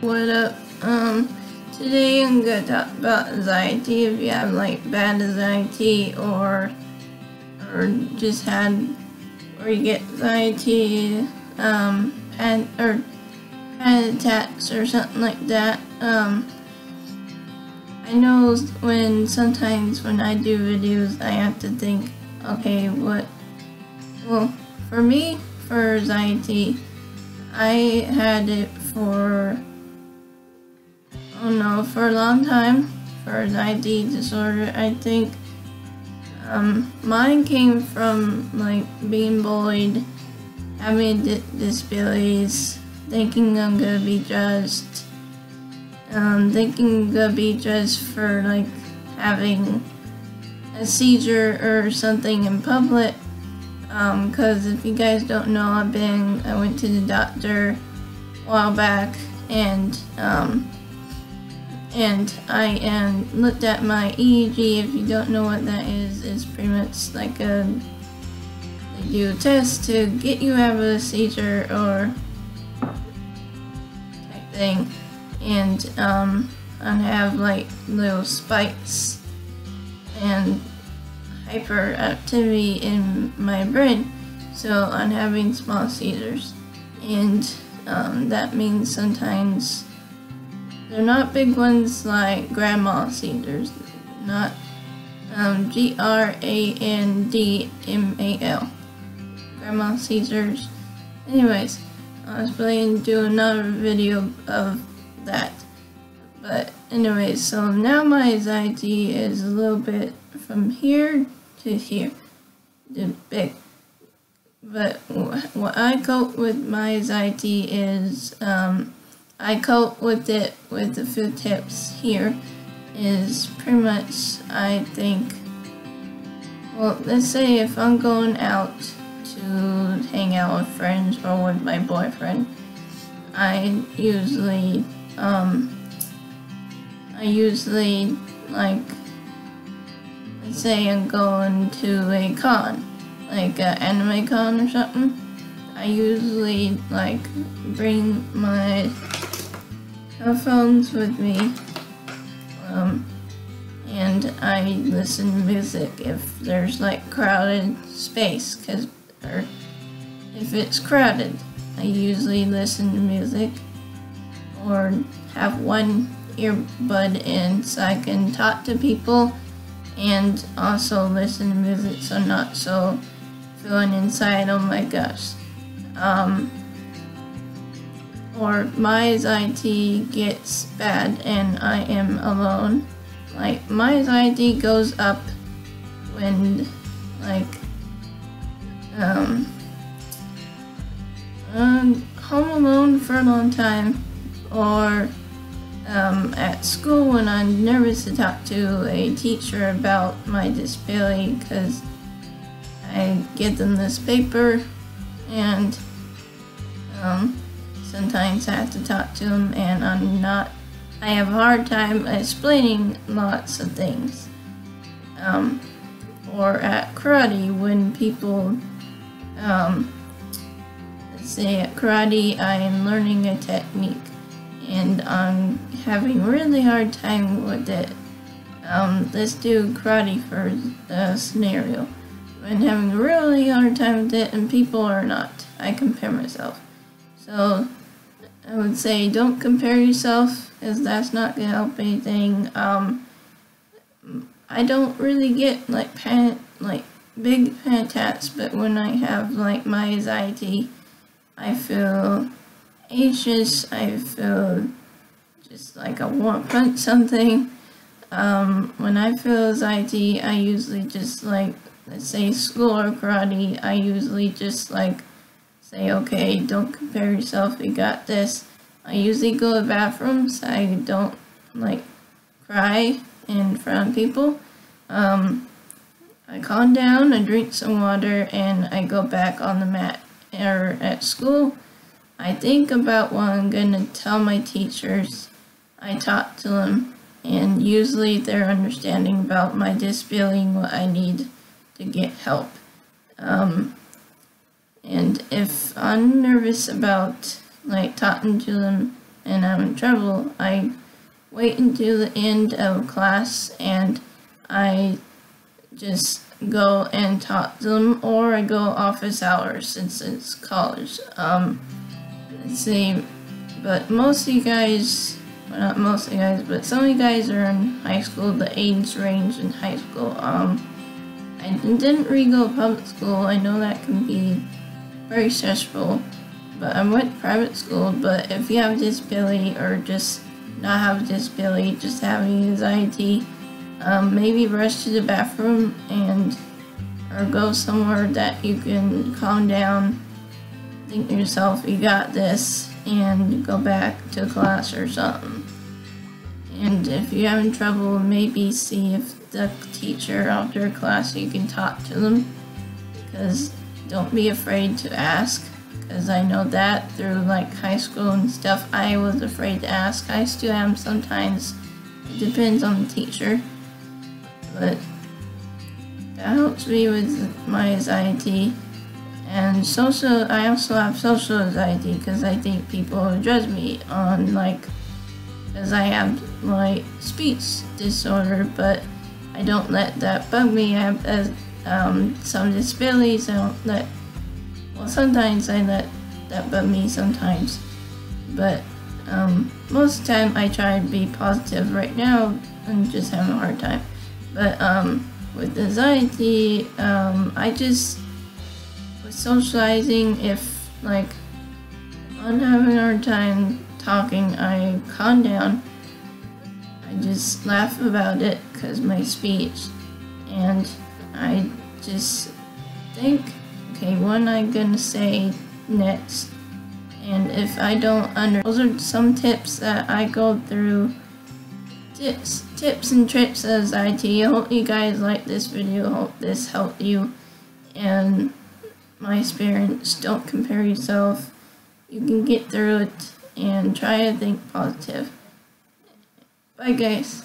What up? Today I'm gonna talk about anxiety. If you have like bad anxiety or just had, or you get anxiety, panic attacks or something like that. I know sometimes when I do videos, I have to think, okay, well, for me, for anxiety, I had it for a long time, for anxiety disorder. I think mine came from like being bullied, having disabilities, thinking I'm gonna be judged, for like having a seizure or something in public. Because if you guys don't know, I went to the doctor a while back, and I looked at my EEG. If you don't know what that is, it's pretty much like they do a test to get you out of a seizure or type thing, and I have like little spikes and hyperactivity in my brain, so I'm having small seizures, and that means sometimes they're not big ones like grandma seizures, not grandmal, grandma seizures. Anyways, I was planning to do another video of that, but anyways, so now my anxiety is a little bit from here to here, big. But what I cope with my anxiety is, I cope with it with a few tips here. Is pretty much, I think, well, let's say if I'm going out to hang out with friends or with my boyfriend, I usually like, let's say I'm going to a con, like an anime con or something. I usually like bring my headphones with me, and I listen to music if there's like crowded space, or if it's crowded, I usually listen to music or have one earbud in so I can talk to people and also listen to music, so not so feeling inside, oh my gosh. Or my anxiety gets bad and I am alone. Like, my anxiety goes up when, like, home alone for a long time, or at school when I'm nervous to talk to a teacher about my disability, because I give them this paper and sometimes I have to talk to them, and I have a hard time explaining lots of things. Or at karate, when people, let's say at karate, I am learning a technique and I'm having a really hard time with it. Let's do karate for a scenario. I'm having a really hard time with it and people are not. I compare myself. So I would say don't compare yourself, because that's not going to help anything. I don't really get like big panic attacks, but when I have like my anxiety, I feel anxious, I feel just like I want to punch something. When I feel anxiety, I usually just like, let's say school or karate, I usually just like say, okay, don't compare yourself, you got this. I usually go to the bathroom so I don't like cry in front of people. I calm down, I drink some water, and I go back on the mat. Or at school, I think about what I'm going to tell my teachers. I talk to them, and usually they're understanding about my disability and what I need to get help. And if I'm nervous about like talking to them and I'm in trouble, I wait until the end of class and I just go and talk to them, or I go office hours since it's college. Let's see, but most of you guys, well, not most of you guys, but some of you guys are in high school, the age range in high school. I didn't really go to public school. I know that can be very stressful, but I went private school. But if you have a disability, or just not have a disability, just having anxiety, maybe rush to the bathroom or go somewhere that you can calm down, think to yourself, you got this, and go back to class or something. And if you're having trouble, maybe see if the teacher after class, you can talk to them, because don't be afraid to ask, because I know that through like high school and stuff, I was afraid to ask. I still am sometimes. It depends on the teacher, but that helps me with my anxiety. And I also have social anxiety, because I think people will judge me on because I have speech disorder, but I don't let that bug me. I have some disabilities. Sometimes I let that bug me sometimes, but most of the time I try to be positive. Right now I'm just having a hard time, but with anxiety, I just, with socializing, if I'm having a hard time talking, I calm down. I just laugh about it because my speech, and I just think, okay, what am I gonna say next? And if I don't those are some tips that I go through. Tips and tricks of anxiety. I hope you guys like this video. I hope this helped you and my experience. Don't compare yourself. You can get through it, and try to think positive. Bye guys.